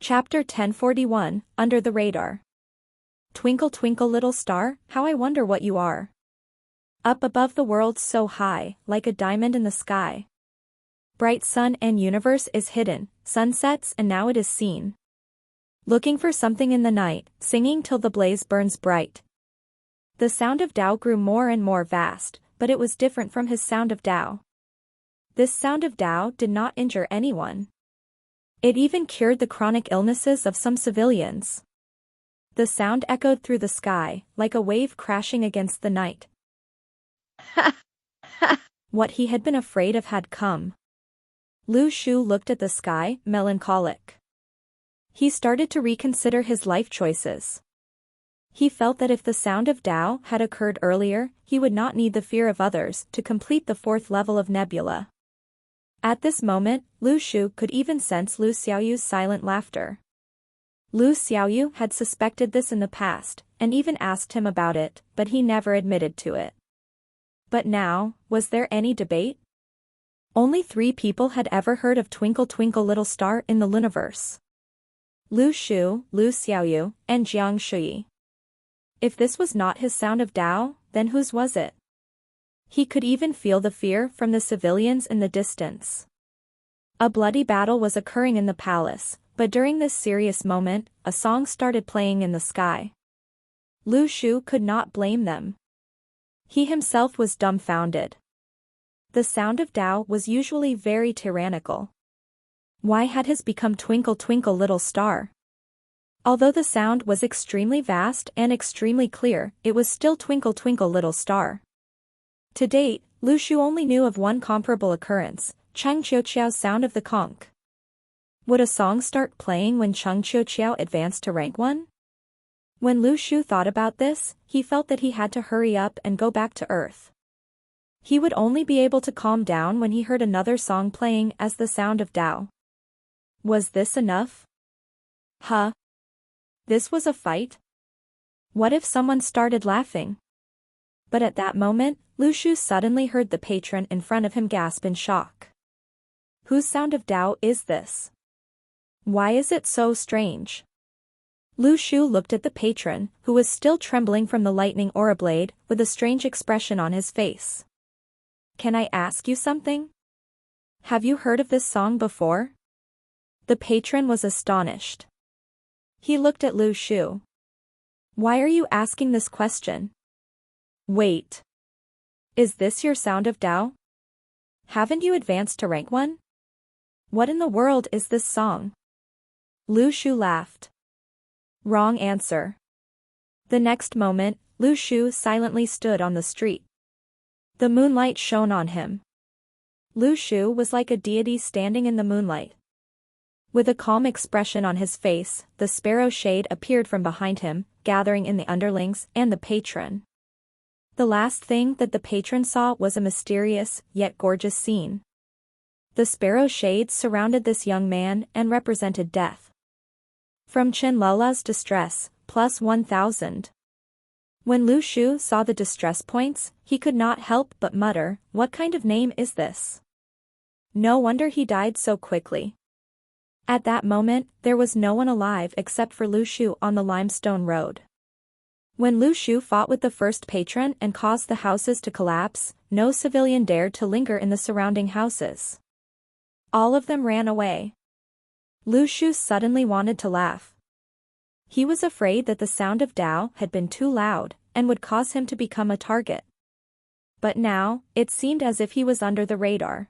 Chapter 1041, Under the Radar. Twinkle twinkle little star, how I wonder what you are. Up above the world so high, like a diamond in the sky. Bright sun and universe is hidden, sun sets and now it is seen. Looking for something in the night, singing till the blaze burns bright. The sound of Tao grew more and more vast, but it was different from his sound of Tao. This sound of Tao did not injure anyone. It even cured the chronic illnesses of some civilians. The sound echoed through the sky, like a wave crashing against the night. Ha! Ha! What he had been afraid of had come. Lu Shu looked at the sky, melancholic. He started to reconsider his life choices. He felt that if the sound of Tao had occurred earlier, he would not need the fear of others to complete the fourth level of Nebula. At this moment, Lu Shu could even sense Lu Xiaoyu's silent laughter. Lu Xiaoyu had suspected this in the past, and even asked him about it, but he never admitted to it. But now, was there any debate? Only 3 people had ever heard of Twinkle Twinkle Little Star in the Luniverse. Lu Shu, Lu Xiaoyu, and Jiang Shuyi. If this was not his sound of Tao, then whose was it? He could even feel the fear from the civilians in the distance. A bloody battle was occurring in the palace, but during this serious moment, a song started playing in the sky. Lu Shu could not blame them. He himself was dumbfounded. The sound of Tao was usually very tyrannical. Why had his become Twinkle Twinkle Little Star? Although the sound was extremely vast and extremely clear, it was still Twinkle Twinkle Little Star. To date, Lu Shu only knew of one comparable occurrence, Cheng Qiuqiao's sound of the conch. Would a song start playing when Cheng Qiuqiao advanced to rank 1? When Lu Shu thought about this, he felt that he had to hurry up and go back to Earth. He would only be able to calm down when he heard another song playing as the sound of Tao. Was this enough? Huh? This was a fight? What if someone started laughing? But at that moment, Lu Shu suddenly heard the patron in front of him gasp in shock. Whose sound of Tao is this? Why is it so strange? Lu Shu looked at the patron, who was still trembling from the lightning aura blade, with a strange expression on his face. Can I ask you something? Have you heard of this song before? The patron was astonished. He looked at Lu Shu. Why are you asking this question? Wait. Is this your sound of Tao? Haven't you advanced to rank 1? What in the world is this song? Lu Shu laughed. Wrong answer. The next moment, Lu Shu silently stood on the street. The moonlight shone on him. Lu Shu was like a deity standing in the moonlight. With a calm expression on his face, the sparrow shade appeared from behind him, gathering in the underlings and the patron. The last thing that the patron saw was a mysterious, yet gorgeous scene. The sparrow shades surrounded this young man and represented death. From Chen Lala's distress, plus 1,000. When Lu Shu saw the distress points, he could not help but mutter, what kind of name is this? No wonder he died so quickly. At that moment, there was no one alive except for Lu Shu on the limestone road. When Lu Shu fought with the first patron and caused the houses to collapse, no civilian dared to linger in the surrounding houses. All of them ran away. Lu Shu suddenly wanted to laugh. He was afraid that the sound of Tao had been too loud, and would cause him to become a target. But now, it seemed as if he was under the radar.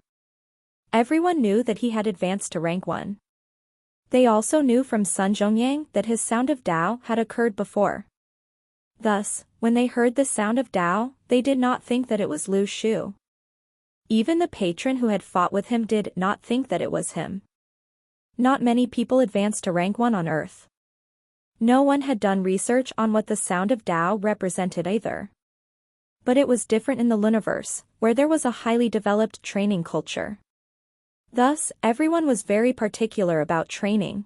Everyone knew that he had advanced to rank 1. They also knew from Sun Zhongyang that his sound of Tao had occurred before. Thus, when they heard the sound of Tao, they did not think that it was Lu Shu. Even the patron who had fought with him did not think that it was him. Not many people advanced to rank 1 on Earth. No one had done research on what the sound of Tao represented either. But it was different in the Luniverse, where there was a highly developed training culture. Thus, everyone was very particular about training.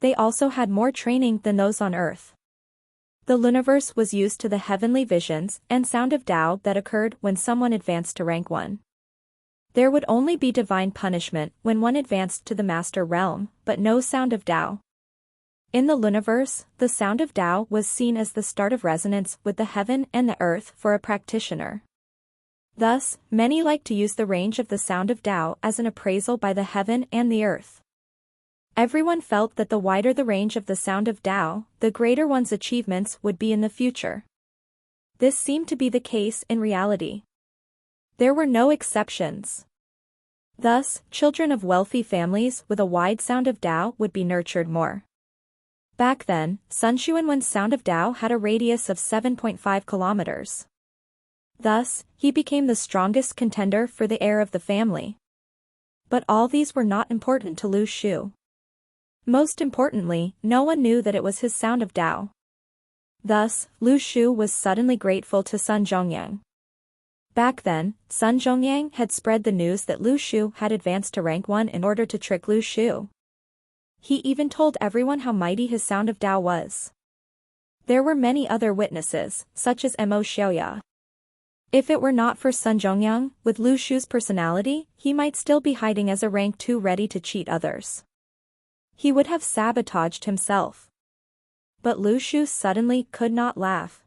They also had more training than those on Earth. The Luniverse was used to the heavenly visions and sound of Tao that occurred when someone advanced to rank 1. There would only be divine punishment when one advanced to the master realm, but no sound of Tao. In the Luniverse, the sound of Tao was seen as the start of resonance with the heaven and the earth for a practitioner. Thus, many like to use the range of the sound of Tao as an appraisal by the heaven and the earth. Everyone felt that the wider the range of the sound of Tao, the greater one's achievements would be in the future. This seemed to be the case in reality. There were no exceptions. Thus, children of wealthy families with a wide sound of Tao would be nurtured more. Back then, Sun Xuanwen's sound of Tao had a radius of 7.5 kilometers. Thus, he became the strongest contender for the heir of the family. But all these were not important to Lu Shu. Most importantly, no one knew that it was his sound of Tao. Thus, Lu Shu was suddenly grateful to Sun Zhongyang. Back then, Sun Zhongyang had spread the news that Lu Shu had advanced to rank 1 in order to trick Lu Shu. He even told everyone how mighty his sound of Tao was. There were many other witnesses, such as Mo Xiaoya. If it were not for Sun Zhongyang, with Lu Shu's personality, he might still be hiding as a rank 2 ready to cheat others. He would have sabotaged himself. But Lu Shu suddenly could not laugh.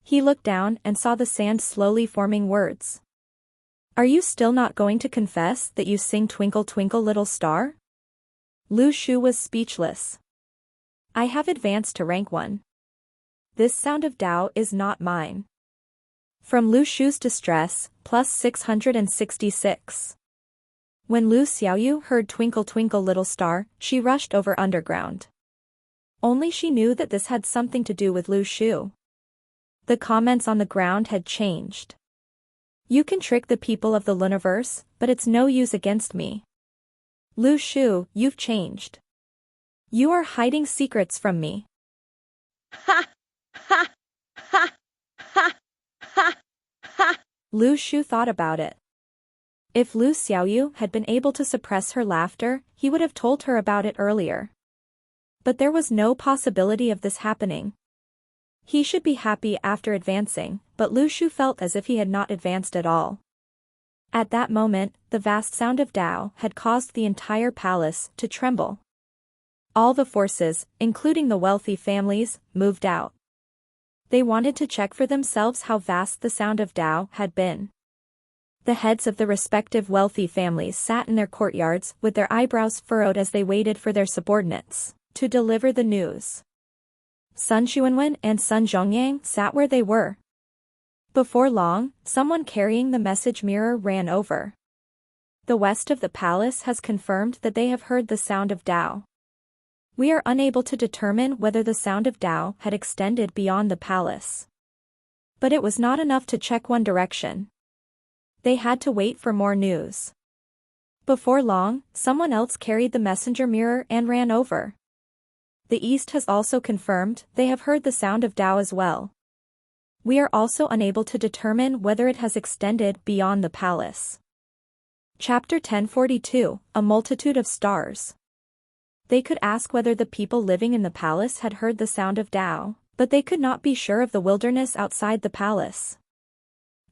He looked down and saw the sand slowly forming words. Are you still not going to confess that you sing Twinkle Twinkle Little Star? Lu Shu was speechless. I have advanced to rank 1. This sound of Tao is not mine. From Lu Shu's distress, plus 666. When Lu Xiaoyu heard Twinkle Twinkle Little Star, she rushed over underground. Only she knew that this had something to do with Lu Shu. The comments on the ground had changed. You can trick the people of the Luniverse, but it's no use against me. Lu Shu, you've changed. You are hiding secrets from me. Ha! Ha! Ha! Ha! Ha! Ha! Lu Shu thought about it. If Lu Xiaoyu had been able to suppress her laughter, he would have told her about it earlier. But there was no possibility of this happening. He should be happy after advancing, but Lu Shu felt as if he had not advanced at all. At that moment, the vast sound of Tao had caused the entire palace to tremble. All the forces, including the wealthy families, moved out. They wanted to check for themselves how vast the sound of Tao had been. The heads of the respective wealthy families sat in their courtyards with their eyebrows furrowed as they waited for their subordinates to deliver the news. Sun Xuanwen and Sun Zhongyang sat where they were. Before long, someone carrying the message mirror ran over. The west of the palace has confirmed that they have heard the sound of Tao. We are unable to determine whether the sound of Tao had extended beyond the palace. But it was not enough to check one direction. They had to wait for more news. Before long, someone else carried the messenger mirror and ran over. The East has also confirmed they have heard the sound of Tao as well. We are also unable to determine whether it has extended beyond the palace. Chapter 1042, A Multitude of Stars. They could ask whether the people living in the palace had heard the sound of Tao, but they could not be sure of the wilderness outside the palace.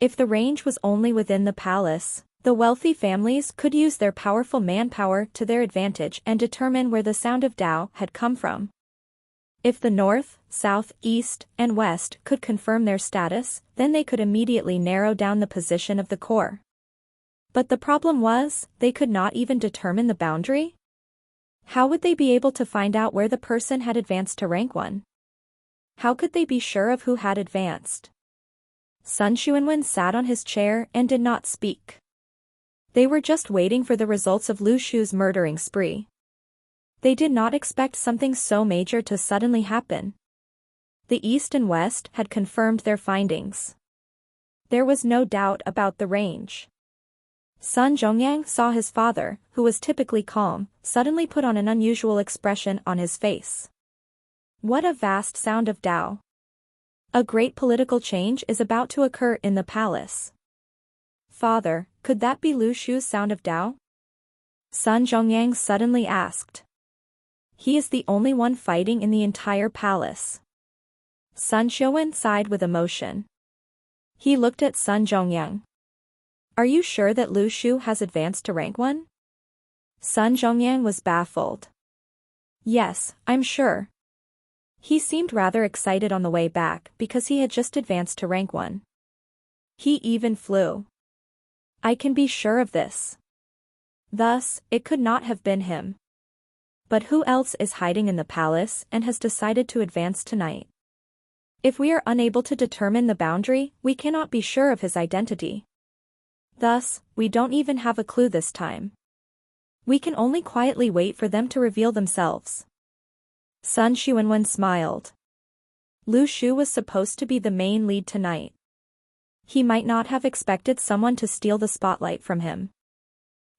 If the range was only within the palace, the wealthy families could use their powerful manpower to their advantage and determine where the sound of Tao had come from. If the north, south, east, and west could confirm their status, then they could immediately narrow down the position of the core. But the problem was, they could not even determine the boundary? How would they be able to find out where the person had advanced to rank 1? How could they be sure of who had advanced? Sun Xuanwen sat on his chair and did not speak. They were just waiting for the results of Lu Shu's murdering spree. They did not expect something so major to suddenly happen. The East and West had confirmed their findings. There was no doubt about the range. Sun Zhongyang saw his father, who was typically calm, suddenly put on an unusual expression on his face. What a vast sound of Tao! A great political change is about to occur in the palace. Father, could that be Lu Shu's sound of Tao? Sun Zhongyang suddenly asked. He is the only one fighting in the entire palace. Sun Xuanwen sighed with emotion. He looked at Sun Zhongyang. Are you sure that Lu Shu has advanced to rank 1? Sun Zhongyang was baffled. Yes, I'm sure. He seemed rather excited on the way back because he had just advanced to rank 1. He even flew. I can be sure of this. Thus, it could not have been him. But who else is hiding in the palace and has decided to advance tonight? If we are unable to determine the boundary, we cannot be sure of his identity. Thus, we don't even have a clue this time. We can only quietly wait for them to reveal themselves. Sun Xuanwen smiled. Lu Shu was supposed to be the main lead tonight. He might not have expected someone to steal the spotlight from him.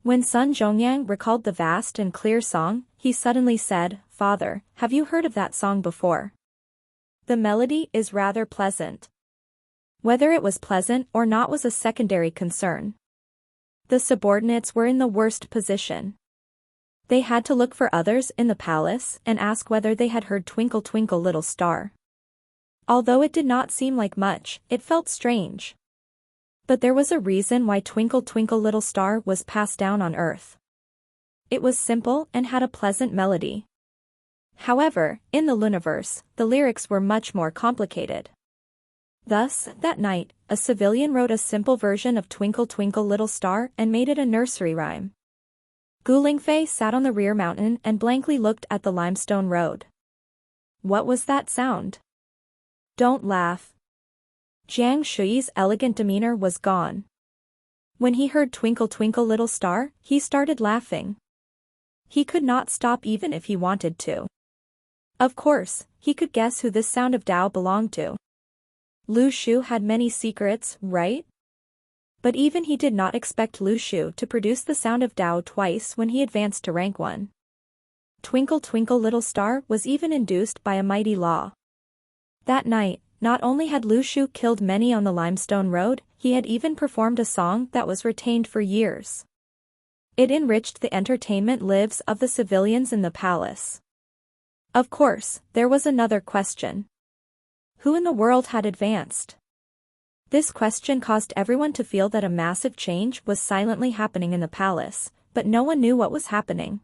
When Sun Zhongyang recalled the vast and clear song, he suddenly said, "Father, have you heard of that song before? The melody is rather pleasant." Whether it was pleasant or not was a secondary concern. The subordinates were in the worst position. They had to look for others in the palace and ask whether they had heard Twinkle Twinkle Little Star. Although it did not seem like much, it felt strange. But there was a reason why Twinkle Twinkle Little Star was passed down on earth. It was simple and had a pleasant melody. However, in the Luniverse, the lyrics were much more complicated. Thus, that night, a civilian wrote a simple version of Twinkle Twinkle Little Star and made it a nursery rhyme. Gu Lingfei sat on the rear mountain and blankly looked at the limestone road. What was that sound? Don't laugh. Jiang Shuyi's elegant demeanor was gone. When he heard Twinkle Twinkle Little Star, he started laughing. He could not stop even if he wanted to. Of course, he could guess who this sound of Tao belonged to. Lu Shu had many secrets, right? But even he did not expect Lu Shu to produce the sound of Tao twice when he advanced to rank 1. Twinkle Twinkle Little Star was even induced by a mighty law. That night, not only had Lu Shu killed many on the limestone road, he had even performed a song that was retained for years. It enriched the entertainment lives of the civilians in the palace. Of course, there was another question. Who in the world had advanced? This question caused everyone to feel that a massive change was silently happening in the palace, but no one knew what was happening.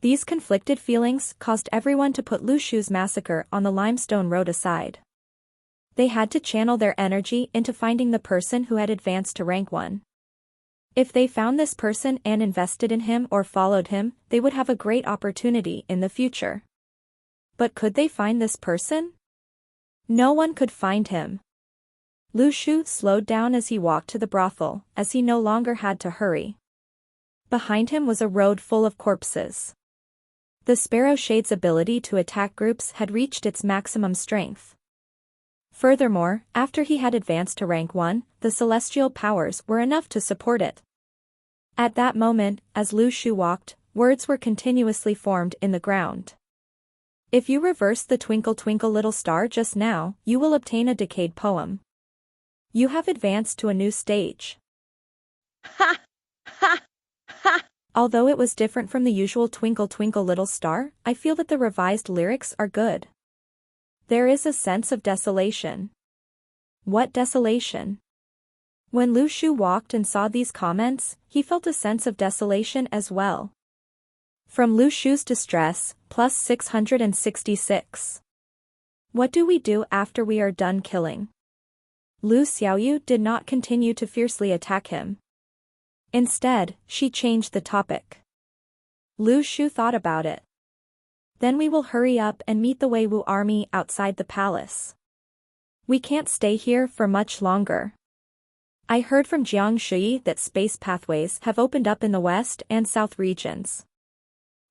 These conflicted feelings caused everyone to put Lu Shu's massacre on the limestone road aside. They had to channel their energy into finding the person who had advanced to rank 1. If they found this person and invested in him or followed him, they would have a great opportunity in the future. But could they find this person? No one could find him. Lu Shu slowed down as he walked to the brothel, as he no longer had to hurry. Behind him was a road full of corpses. The Sparrow Shade's ability to attack groups had reached its maximum strength. Furthermore, after he had advanced to rank 1, the celestial powers were enough to support it. At that moment, as Lu Shu walked, words were continuously formed in the ground. If you reverse the Twinkle Twinkle Little Star just now, you will obtain a decayed poem. You have advanced to a new stage. Ha! Ha! Ha! Although it was different from the usual Twinkle Twinkle Little Star, I feel that the revised lyrics are good. There is a sense of desolation. What desolation? When Lu Shu walked and saw these comments, he felt a sense of desolation as well. From Lu Shu's distress, plus 666. What do we do after we are done killing? Lu Xiaoyu did not continue to fiercely attack him. Instead, she changed the topic. Lu Shu thought about it. Then we will hurry up and meet the Wei Wu army outside the palace. We can't stay here for much longer. I heard from Jiang Shui that space pathways have opened up in the west and south regions.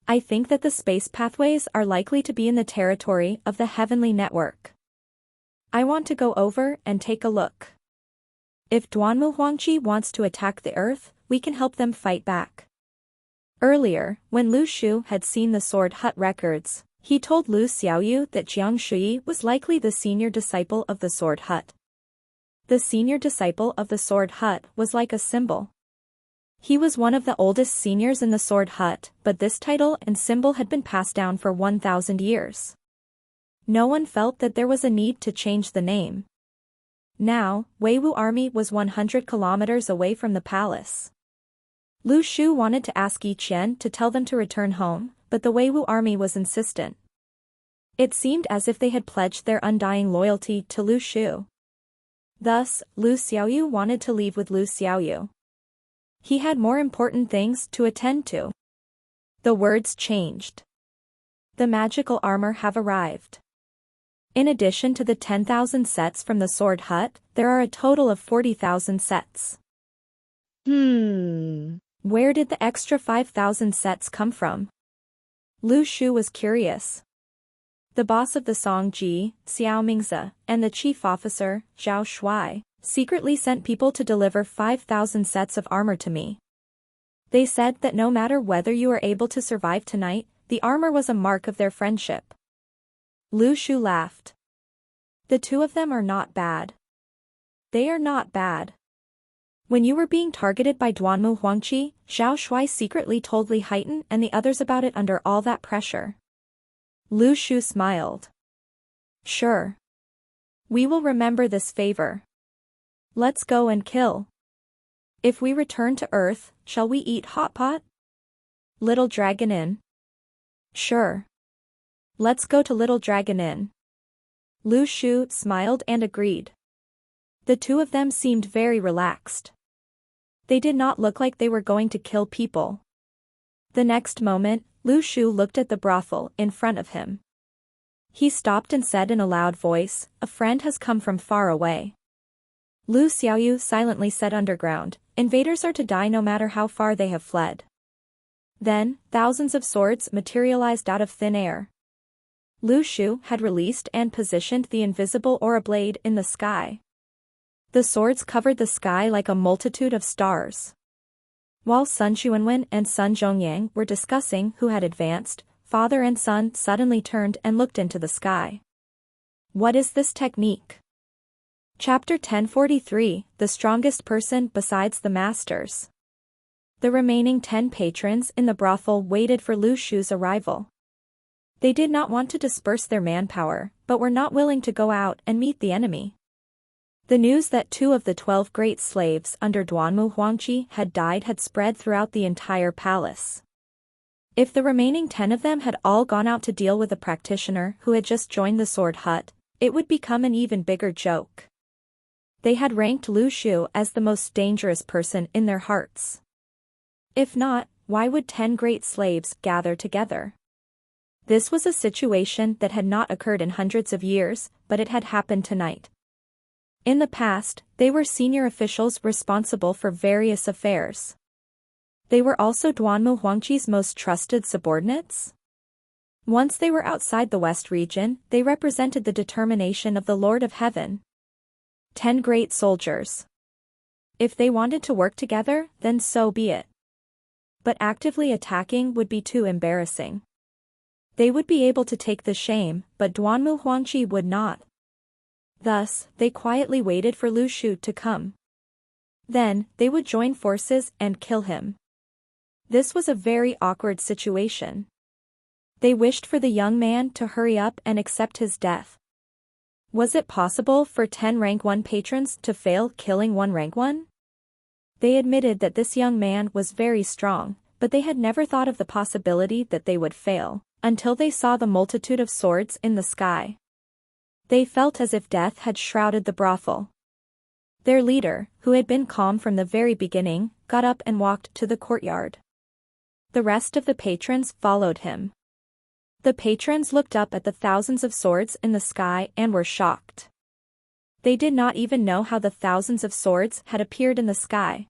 I think that the space pathways are likely to be in the territory of the Heavenly Network. I want to go over and take a look. If Duanmu Huangqi wants to attack the Earth, we can help them fight back. Earlier, when Lu Shu had seen the Sword Hut records, he told Lu Xiaoyu that Jiang Shui was likely the senior disciple of the Sword Hut. The senior disciple of the Sword Hut was like a symbol. He was one of the oldest seniors in the Sword Hut, but this title and symbol had been passed down for 1,000 years. No one felt that there was a need to change the name. Now, Weiwu army was 100 kilometers away from the palace. Lu Shu wanted to ask Yi Qian to tell them to return home, but the Weiwu army was insistent. It seemed as if they had pledged their undying loyalty to Lu Shu. Thus, Lu Xiaoyu wanted to leave with Lu Xiaoyu. He had more important things to attend to. The words changed. The magical armor have arrived. In addition to the 10,000 sets from the sword hut, there are a total of 40,000 sets. Where did the extra 5,000 sets come from? Lu Shu was curious. The boss of the Song Ji, Xiao Mingze, and the chief officer, Zhao Shuai, secretly sent people to deliver 5,000 sets of armor to me. They said that no matter whether you are able to survive tonight, the armor was a mark of their friendship. Lu Shu laughed. The two of them are not bad. They are not bad. When you were being targeted by Duanmu Huangqi, Zhao Shuai secretly told Li Haitan and the others about it under all that pressure. Lu Shu smiled. Sure. We will remember this favor. Let's go and kill. If we return to Earth, shall we eat hot pot? Little Dragon Inn. Sure. Let's go to Little Dragon Inn. Lu Shu smiled and agreed. The two of them seemed very relaxed. They did not look like they were going to kill people. The next moment, Lu Shu looked at the brothel in front of him. He stopped and said in a loud voice, "A friend has come from far away." Lu Xiaoyu silently said underground, "Invaders are to die no matter how far they have fled." Then, thousands of swords materialized out of thin air. Lu Shu had released and positioned the invisible aura blade in the sky. The swords covered the sky like a multitude of stars. While Sun Xuanwen and Sun Zhongyang were discussing who had advanced, father and son suddenly turned and looked into the sky. What is this technique? Chapter 1043, The Strongest Person Besides the Masters. The remaining 10 patrons in the brothel waited for Lu Shu's arrival. They did not want to disperse their manpower, but were not willing to go out and meet the enemy. The news that 2 of the 12 great slaves under Duanmu Huangqi had died had spread throughout the entire palace. If the remaining 10 of them had all gone out to deal with a practitioner who had just joined the sword hut, it would become an even bigger joke. They had ranked Lu Shu as the most dangerous person in their hearts. If not, why would 10 great slaves gather together? This was a situation that had not occurred in hundreds of years, but it had happened tonight. In the past, they were senior officials responsible for various affairs. They were also Duanmu Huangqi's most trusted subordinates. Once they were outside the West region, they represented the determination of the Lord of Heaven. 10 great soldiers. If they wanted to work together, then so be it. But actively attacking would be too embarrassing. They would be able to take the shame, but Duanmu Huangqi would not. Thus, they quietly waited for Lu Shu to come. Then, they would join forces and kill him. This was a very awkward situation. They wished for the young man to hurry up and accept his death. Was it possible for 10 rank 1 patrons to fail killing 1 rank 1? They admitted that this young man was very strong, but they had never thought of the possibility that they would fail, until they saw the multitude of swords in the sky. They felt as if death had shrouded the brothel. Their leader, who had been calm from the very beginning, got up and walked to the courtyard. The rest of the patrons followed him. The patrons looked up at the thousands of swords in the sky and were shocked. They did not even know how the thousands of swords had appeared in the sky.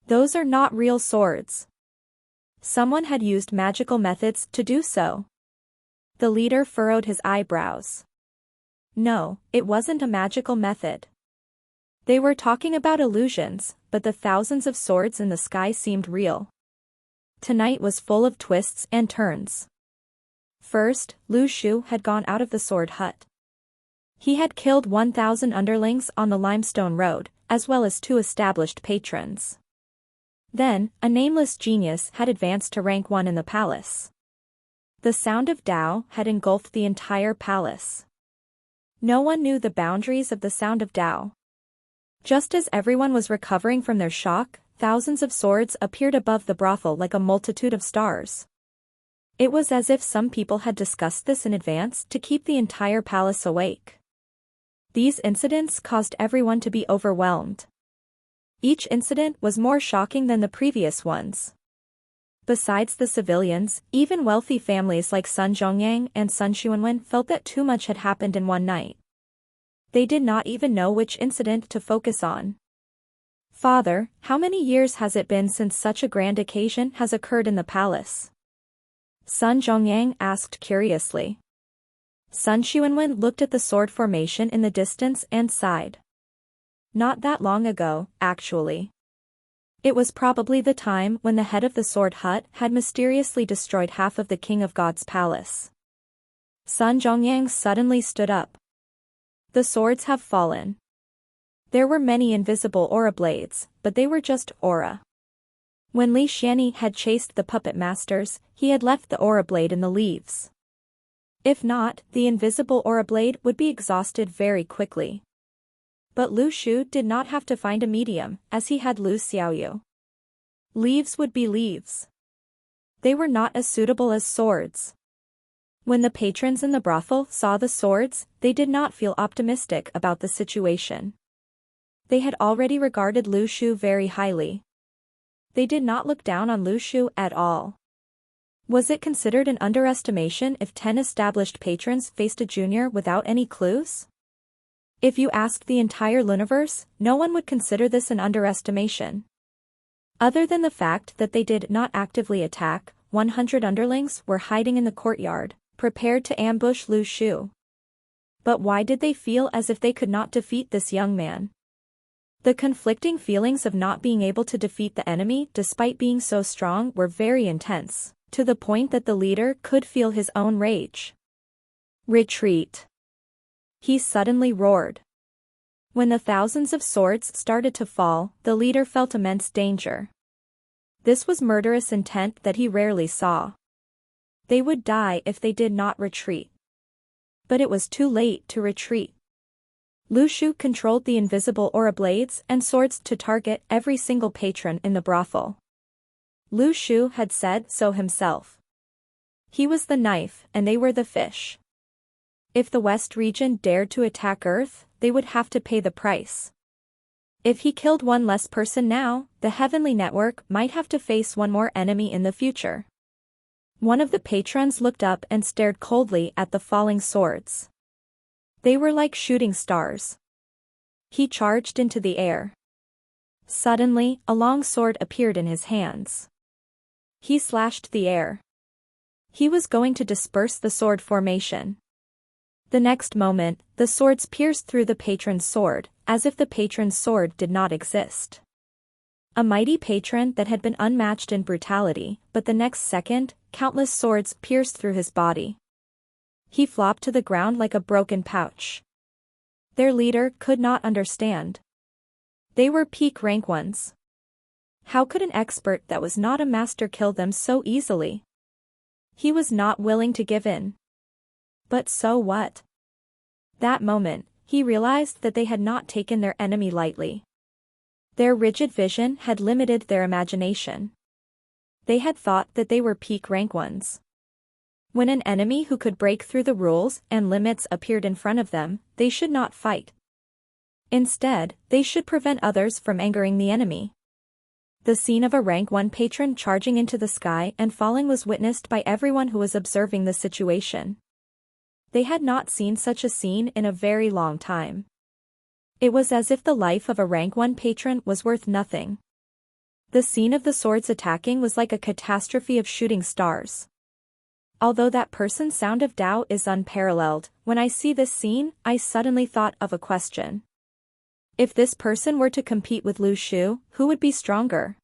Those are not real swords. Someone had used magical methods to do so. The leader furrowed his eyebrows. No, it wasn't a magical method. They were talking about illusions, but the thousands of swords in the sky seemed real. Tonight was full of twists and turns. First, Lu Shu had gone out of the sword hut. He had killed 1,000 underlings on the limestone road, as well as 2 established patrons. Then, a nameless genius had advanced to rank 1 in the palace. The sound of Tao had engulfed the entire palace. No one knew the boundaries of the sound of Tao. Just as everyone was recovering from their shock, thousands of swords appeared above the brothel like a multitude of stars. It was as if some people had discussed this in advance to keep the entire palace awake. These incidents caused everyone to be overwhelmed. Each incident was more shocking than the previous ones. Besides the civilians, even wealthy families like Sun Zhongyang and Sun Xuanwen felt that too much had happened in one night. They did not even know which incident to focus on. "Father, how many years has it been since such a grand occasion has occurred in the palace?" Sun Zhongyang asked curiously. Sun Xuanwen looked at the sword formation in the distance and sighed. "Not that long ago, actually. It was probably the time when the head of the sword hut had mysteriously destroyed half of the King of God's palace." Sun Zhongyang suddenly stood up. "The swords have fallen. There were many invisible aura blades, but they were just aura. When Li Xianyi had chased the puppet masters, he had left the aura blade in the leaves. If not, the invisible aura blade would be exhausted very quickly. But Lu Shu did not have to find a medium, as he had Lu Xiaoyu. Leaves would be leaves. They were not as suitable as swords." When the patrons in the brothel saw the swords, they did not feel optimistic about the situation. They had already regarded Lu Shu very highly. They did not look down on Lu Shu at all. Was it considered an underestimation if 10 established patrons faced a junior without any clues? If you asked the entire universe, no one would consider this an underestimation. Other than the fact that they did not actively attack, 100 underlings were hiding in the courtyard, prepared to ambush Lu Shu. But why did they feel as if they could not defeat this young man? The conflicting feelings of not being able to defeat the enemy despite being so strong were very intense, to the point that the leader could feel his own rage. "Retreat!" he suddenly roared. When the thousands of swords started to fall, the leader felt immense danger. This was murderous intent that he rarely saw. They would die if they did not retreat. But it was too late to retreat. Lu Shu controlled the invisible aura blades and swords to target every single patron in the brothel. Lu Shu had said so himself. He was the knife and they were the fish. If the West region dared to attack Earth, they would have to pay the price. If he killed one less person now, the Heavenly Network might have to face one more enemy in the future. One of the patrons looked up and stared coldly at the falling swords. They were like shooting stars. He charged into the air. Suddenly, a long sword appeared in his hands. He slashed the air. He was going to disperse the sword formation. The next moment, the swords pierced through the patron's sword, as if the patron's sword did not exist. A mighty patron that had been unmatched in brutality, but the next second, countless swords pierced through his body. He flopped to the ground like a broken pouch. Their leader could not understand. They were peak rank ones. How could an expert that was not a master kill them so easily? He was not willing to give in. But so what? That moment, he realized that they had not taken their enemy lightly. Their rigid vision had limited their imagination. They had thought that they were peak rank ones. When an enemy who could break through the rules and limits appeared in front of them, they should not fight. Instead, they should prevent others from angering the enemy. The scene of a rank 1 patron charging into the sky and falling was witnessed by everyone who was observing the situation. They had not seen such a scene in a very long time. It was as if the life of a rank 1 patron was worth nothing. The scene of the swords attacking was like a catastrophe of shooting stars. Although that person's sound of Tao is unparalleled, when I see this scene, I suddenly thought of a question. If this person were to compete with Lu Shu, who would be stronger?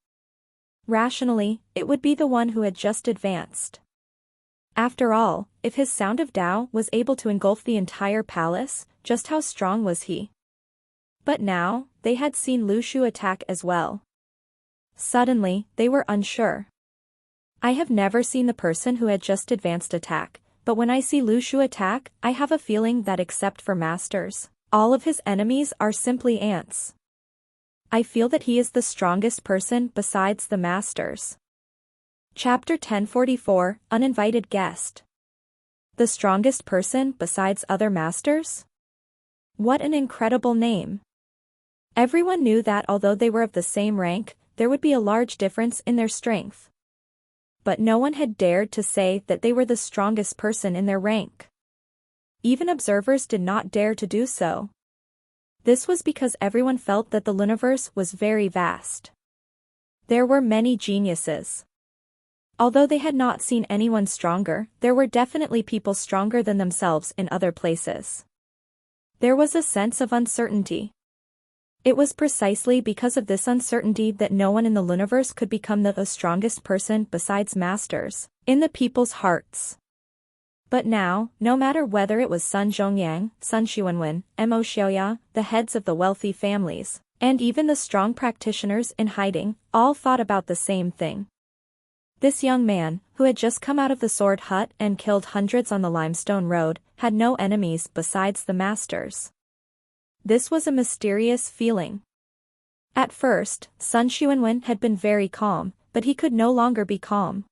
Rationally, it would be the one who had just advanced. After all, if his sound of Tao was able to engulf the entire palace, just how strong was he? But now, they had seen Lu Shu attack as well. Suddenly, they were unsure. I have never seen the person who had just advanced attack, but when I see Lu Shu attack, I have a feeling that except for masters, all of his enemies are simply ants. I feel that he is the strongest person besides the masters. Chapter 1044, Uninvited Guest. The strongest person besides other masters? What an incredible name. Everyone knew that although they were of the same rank, there would be a large difference in their strength. But no one had dared to say that they were the strongest person in their rank. Even observers did not dare to do so. This was because everyone felt that the universe was very vast. There were many geniuses. Although they had not seen anyone stronger, there were definitely people stronger than themselves in other places. There was a sense of uncertainty. It was precisely because of this uncertainty that no one in the universe could become the strongest person besides masters, in the people's hearts. But now, no matter whether it was Sun Zhongyang, Sun Xuanwen, Mo Xiaoya, the heads of the wealthy families, and even the strong practitioners in hiding, all thought about the same thing. This young man, who had just come out of the sword hut and killed hundreds on the limestone road, had no enemies besides the masters. This was a mysterious feeling. At first, Sun Xuanwen had been very calm, but he could no longer be calm.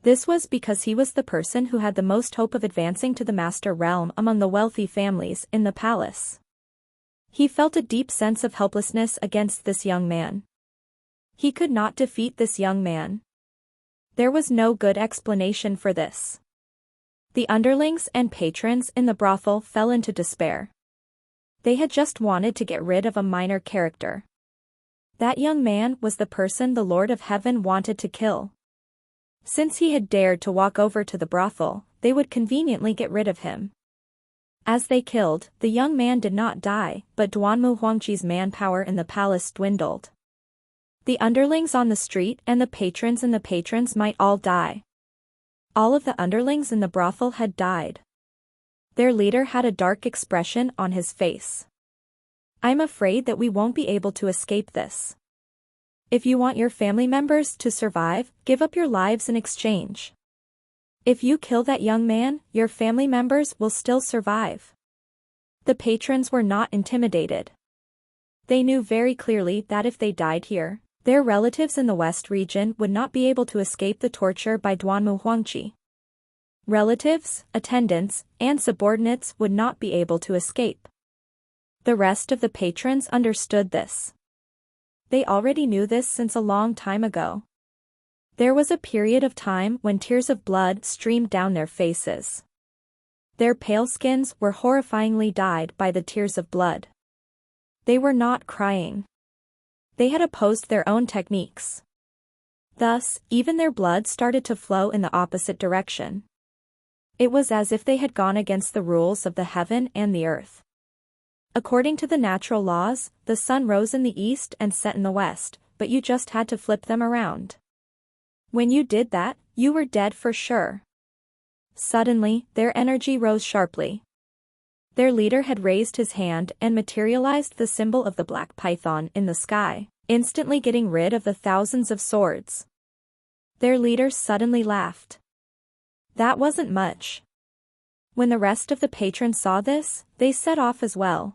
This was because he was the person who had the most hope of advancing to the master realm among the wealthy families in the palace. He felt a deep sense of helplessness against this young man. He could not defeat this young man. There was no good explanation for this. The underlings and patrons in the brothel fell into despair. They had just wanted to get rid of a minor character. That young man was the person the Lord of Heaven wanted to kill. Since he had dared to walk over to the brothel, they would conveniently get rid of him. As they killed, the young man did not die, but Duanmu Huangqi's manpower in the palace dwindled. The underlings on the street and the patrons might all die. All of the underlings in the brothel had died. Their leader had a dark expression on his face. I'm afraid that we won't be able to escape this. If you want your family members to survive, give up your lives in exchange. If you kill that young man, your family members will still survive. The patrons were not intimidated. They knew very clearly that if they died here, their relatives in the West region would not be able to escape the torture by Duanmu Huangqi. Relatives, attendants, and subordinates would not be able to escape. The rest of the patrons understood this. They already knew this since a long time ago. There was a period of time when tears of blood streamed down their faces. Their pale skins were horrifyingly dyed by the tears of blood. They were not crying. They had opposed their own techniques. Thus, even their blood started to flow in the opposite direction. It was as if they had gone against the rules of the heaven and the earth. According to the natural laws, the sun rose in the east and set in the west, but you just had to flip them around. When you did that, you were dead for sure. Suddenly, their energy rose sharply. Their leader had raised his hand and materialized the symbol of the black python in the sky, instantly getting rid of the thousands of swords. Their leader suddenly laughed. That wasn't much. When the rest of the patrons saw this, they set off as well.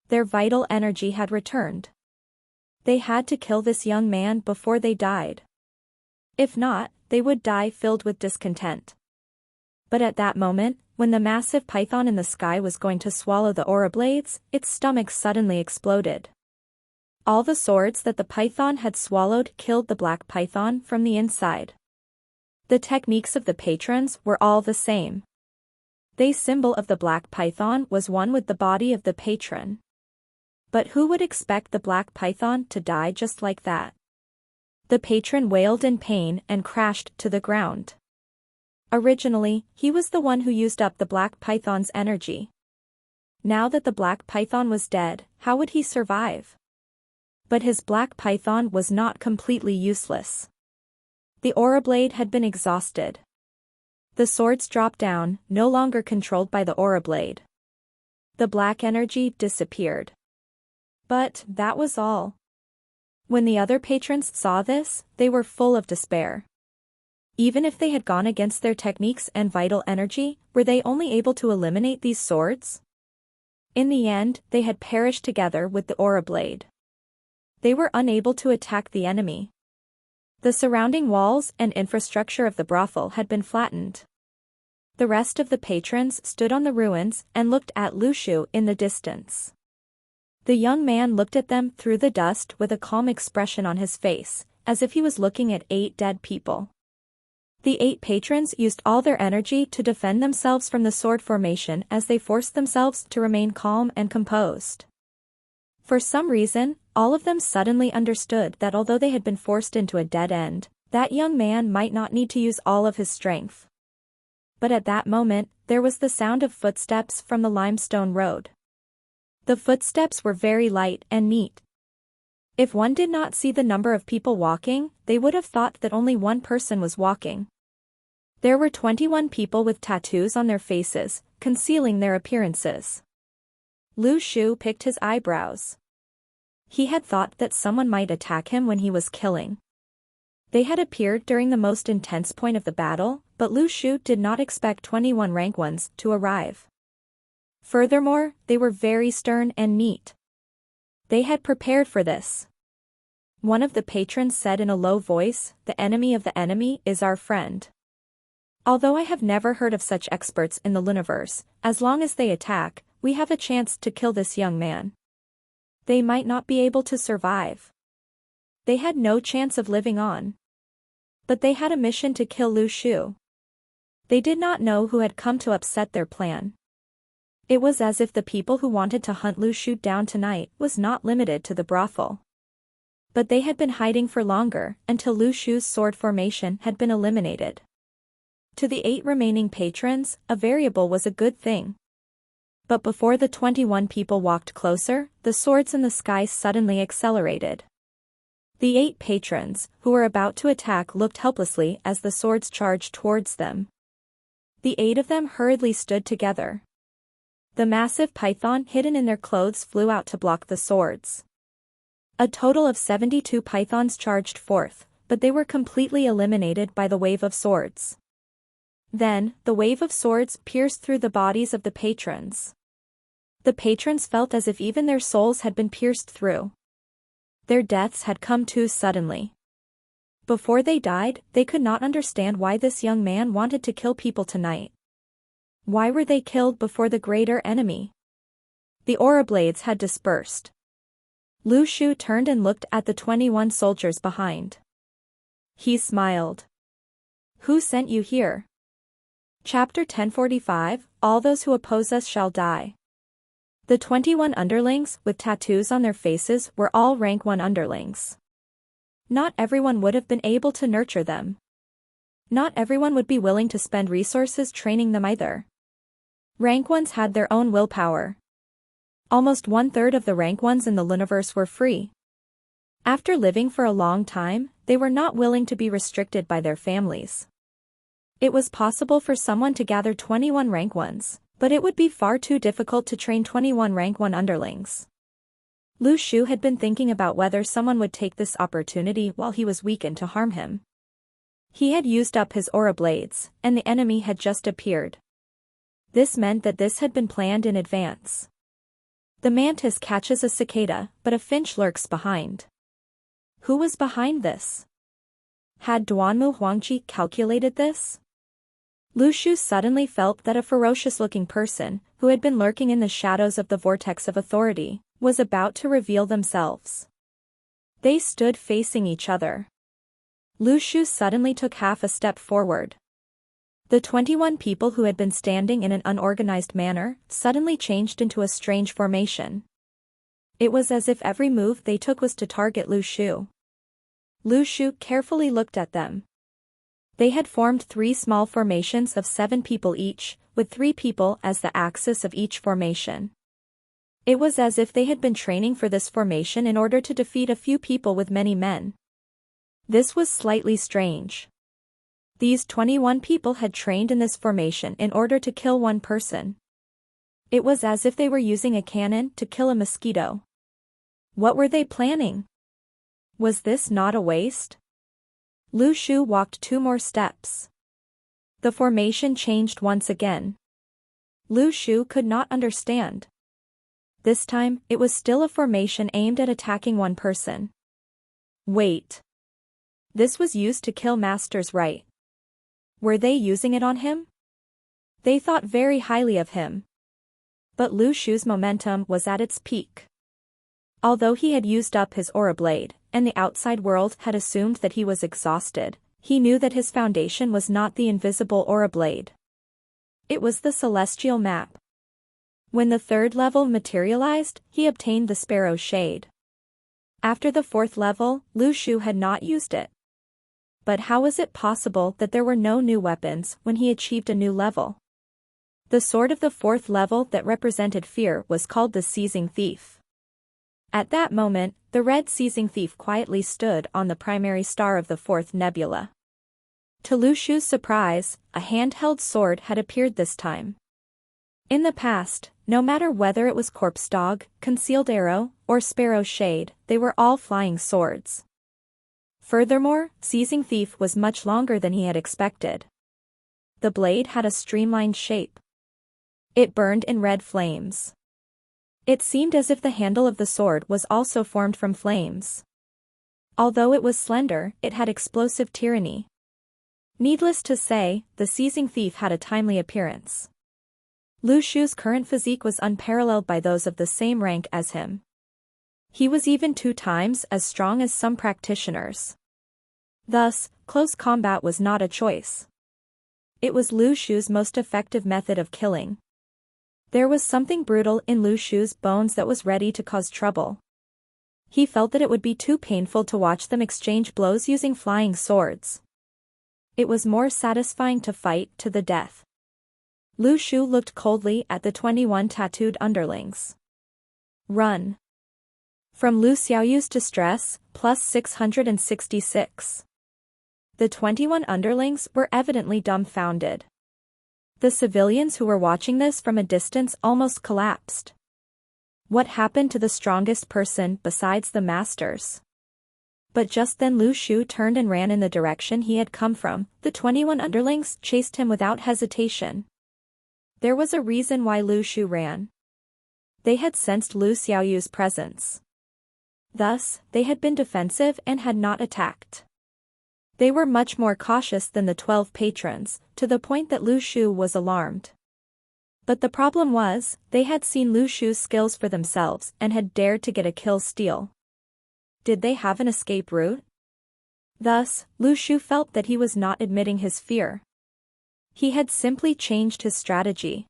Their vital energy had returned. They had to kill this young man before they died. If not, they would die filled with discontent. But at that moment, when the massive python in the sky was going to swallow the aura blades, its stomach suddenly exploded. All the swords that the python had swallowed killed the black python from the inside. The techniques of the patrons were all the same. The symbol of the black python was one with the body of the patron. But who would expect the black python to die just like that? The patron wailed in pain and crashed to the ground. Originally, he was the one who used up the black python's energy. Now that the black python was dead, how would he survive? But his black python was not completely useless. The aura blade had been exhausted. The swords dropped down, no longer controlled by the aura blade. The black energy disappeared. But that was all. When the other patrons saw this, they were full of despair. Even if they had gone against their techniques and vital energy, were they only able to eliminate these swords? In the end, they had perished together with the aura blade. they were unable to attack the enemy. The surrounding walls and infrastructure of the brothel had been flattened. The rest of the patrons stood on the ruins and looked at Lu Shu in the distance. The young man looked at them through the dust with a calm expression on his face, as if he was looking at 8 dead people. The 8 patrons used all their energy to defend themselves from the sword formation as they forced themselves to remain calm and composed. For some reason, all of them suddenly understood that although they had been forced into a dead end, that young man might not need to use all of his strength. But at that moment, there was the sound of footsteps from the limestone road. The footsteps were very light and neat. If one did not see the number of people walking, they would have thought that only one person was walking. There were 21 people with tattoos on their faces, concealing their appearances. Lu Shu picked his eyebrows. He had thought that someone might attack him when he was killing. They had appeared during the most intense point of the battle, but Lu Shu did not expect 21 rank 1s to arrive. Furthermore, they were very stern and neat. They had prepared for this. One of the patrons said in a low voice, "The enemy of the enemy is our friend." Although I have never heard of such experts in the universe, as long as they attack, we have a chance to kill this young man. They might not be able to survive. They had no chance of living on. But they had a mission to kill Lu Shu. They did not know who had come to upset their plan. It was as if the people who wanted to hunt Lu Shu down tonight was not limited to the brothel. But they had been hiding for longer, until Lu Shu's sword formation had been eliminated. To the 8 remaining patrons, a variable was a good thing. But before the 21 people walked closer, the swords in the sky suddenly accelerated. The 8 patrons, who were about to attack, looked helplessly as the swords charged towards them. The 8 of them hurriedly stood together. The massive python hidden in their clothes flew out to block the swords. A total of 72 pythons charged forth, but they were completely eliminated by the wave of swords. Then, the wave of swords pierced through the bodies of the patrons. The patrons felt as if even their souls had been pierced through. Their deaths had come too suddenly. Before they died, they could not understand why this young man wanted to kill people tonight. Why were they killed before the greater enemy? The aura blades had dispersed. Lu Shu turned and looked at the 21 soldiers behind. He smiled. "Who sent you here?" Chapter 1045, All those who oppose us shall die. The 21 underlings, with tattoos on their faces, were all rank 1 underlings. Not everyone would have been able to nurture them. Not everyone would be willing to spend resources training them either. Rank 1s had their own willpower. Almost 1/3 of the rank 1s in the universe were free. After living for a long time, they were not willing to be restricted by their families. It was possible for someone to gather 21 rank 1s, but it would be far too difficult to train 21 rank 1 underlings. Lu Shu had been thinking about whether someone would take this opportunity while he was weakened to harm him. He had used up his aura blades, and the enemy had just appeared. This meant that this had been planned in advance. The mantis catches a cicada, but a finch lurks behind. Who was behind this? Had Duanmu Huangqi calculated this? Lu Shu suddenly felt that a ferocious-looking person, who had been lurking in the shadows of the vortex of authority, was about to reveal themselves. They stood facing each other. Lu Shu suddenly took half a step forward. The 21 people who had been standing in an unorganized manner suddenly changed into a strange formation. It was as if every move they took was to target Lu Shu. Lu Shu carefully looked at them. They had formed 3 small formations of 7 people each, with 3 people as the axis of each formation. It was as if they had been training for this formation in order to defeat a few people with many men. This was slightly strange. These 21 people had trained in this formation in order to kill one person. It was as if they were using a cannon to kill a mosquito. What were they planning? Was this not a waste? Lu Shu walked 2 more steps. The formation changed once again. Lu Shu could not understand. This time, it was still a formation aimed at attacking one person. Wait. This was used to kill masters, right? Were they using it on him? They thought very highly of him. But Lu Shu's momentum was at its peak. Although he had used up his aura blade, and the outside world had assumed that he was exhausted, he knew that his foundation was not the invisible aura blade. It was the celestial map. When the third level materialized, he obtained the Sparrow Shade. After the fourth level, Lu Shu had not used it. But how was it possible that there were no new weapons when he achieved a new level? The sword of the fourth level that represented fear was called the Seizing Thief. At that moment, the red Seizing Thief quietly stood on the primary star of the fourth nebula. To Lu Shu's surprise, a handheld sword had appeared this time. In the past, no matter whether it was Corpse Dog, Concealed Arrow, or Sparrow Shade, they were all flying swords. Furthermore, Seizing Thief was much longer than he had expected. The blade had a streamlined shape. It burned in red flames. It seemed as if the handle of the sword was also formed from flames. Although it was slender, it had explosive tyranny. Needless to say, the Seizing Thief had a timely appearance. Lu Shu's current physique was unparalleled by those of the same rank as him. He was even 2 times as strong as some practitioners. Thus, close combat was not a choice. It was Lu Shu's most effective method of killing. There was something brutal in Lu Shu's bones that was ready to cause trouble. He felt that it would be too painful to watch them exchange blows using flying swords. It was more satisfying to fight to the death. Lu Shu looked coldly at the 21 tattooed underlings. Run. From Lu Xiaoyu's distress, plus 666. The 21 underlings were evidently dumbfounded. The civilians who were watching this from a distance almost collapsed. What happened to the strongest person besides the masters? But just then Lu Shu turned and ran in the direction he had come from. The 21 underlings chased him without hesitation. There was a reason why Lu Shu ran. They had sensed Lu Xiaoyu's presence. Thus, they had been defensive and had not attacked. They were much more cautious than the 12 patrons, to the point that Lu Shu was alarmed. But the problem was, they had seen Lu Shu's skills for themselves and had dared to get a kill steal. Did they have an escape route? Thus, Lu Shu felt that he was not admitting his fear. He had simply changed his strategy.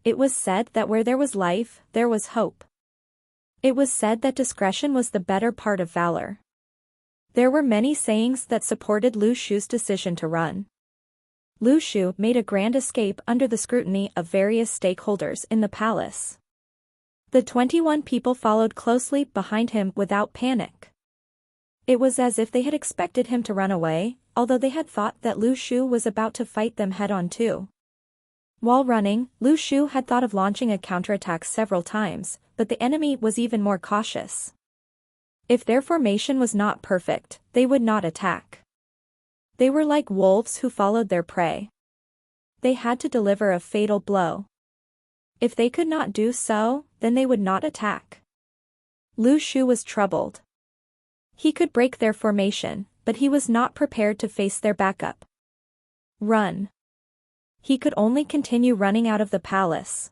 It was said that where there was life, there was hope. It was said that discretion was the better part of valor. There were many sayings that supported Lu Shu's decision to run. Lu Shu made a grand escape under the scrutiny of various stakeholders in the palace. The 21 people followed closely behind him without panic. It was as if they had expected him to run away, although they had thought that Lu Shu was about to fight them head-on too. While running, Lu Shu had thought of launching a counterattack several times, but the enemy was even more cautious. If their formation was not perfect, they would not attack. They were like wolves who followed their prey. They had to deliver a fatal blow. If they could not do so, then they would not attack. Lu Shu was troubled. He could break their formation, but he was not prepared to face their backup. Run. He could only continue running out of the palace.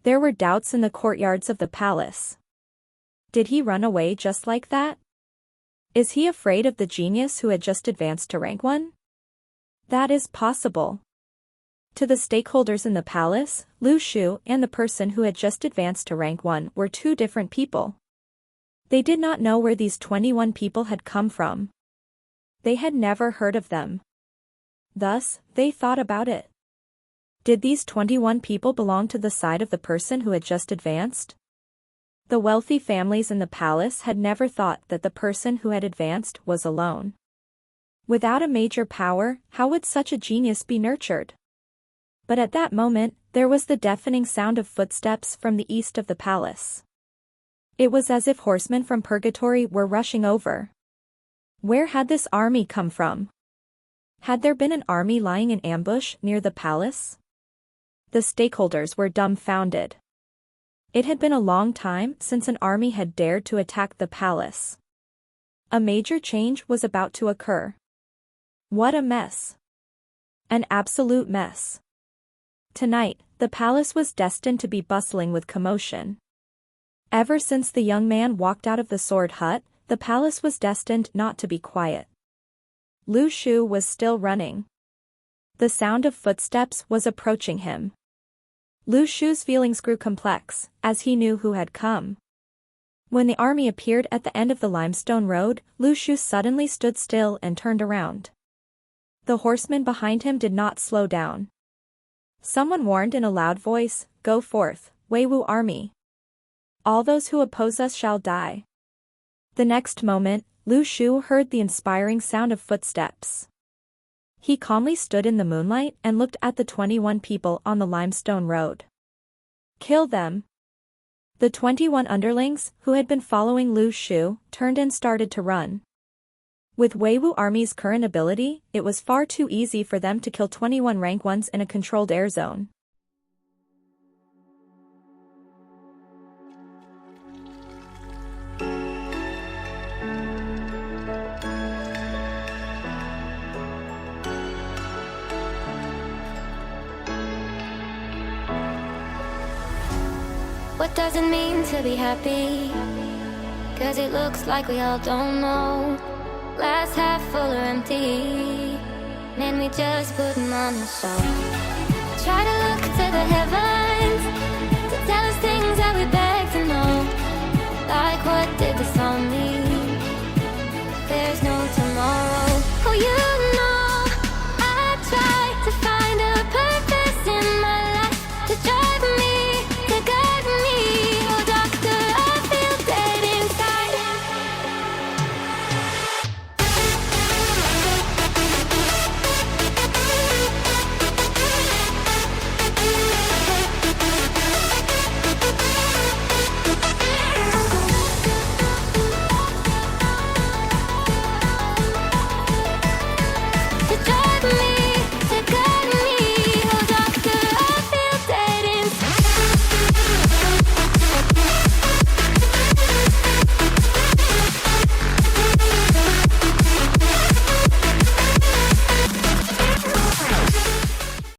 There were doubts in the courtyards of the palace. Did he run away just like that? Is he afraid of the genius who had just advanced to rank 1? That is possible. To the stakeholders in the palace, Lu Shu and the person who had just advanced to rank 1 were 2 different people. They did not know where these 21 people had come from. They had never heard of them. Thus, they thought about it. Did these 21 people belong to the side of the person who had just advanced? The wealthy families in the palace had never thought that the person who had advanced was alone. Without a major power, how would such a genius be nurtured? But at that moment, there was the deafening sound of footsteps from the east of the palace. It was as if horsemen from purgatory were rushing over. Where had this army come from? Had there been an army lying in ambush near the palace? The stakeholders were dumbfounded. It had been a long time since an army had dared to attack the palace. A major change was about to occur. What a mess. An absolute mess. Tonight, the palace was destined to be bustling with commotion. Ever since the young man walked out of the sword hut, the palace was destined not to be quiet. Lu Shu was still running. The sound of footsteps was approaching him. Lu Shu's feelings grew complex, as he knew who had come. When the army appeared at the end of the limestone road, Lu Shu suddenly stood still and turned around. The horsemen behind him did not slow down. Someone warned in a loud voice, "Go forth, Weiwu army. All those who oppose us shall die." The next moment, Lu Shu heard the inspiring sound of footsteps. He calmly stood in the moonlight and looked at the 21 people on the limestone road. Kill them. The 21 underlings, who had been following Lu Shu, turned and started to run. With Weiwu Army's current ability, it was far too easy for them to kill 21 rank 1s in a controlled air zone. What does it mean to be happy? 'Cause it looks like we all don't know. Glass half full or empty, man, we just putting on a show. Try to look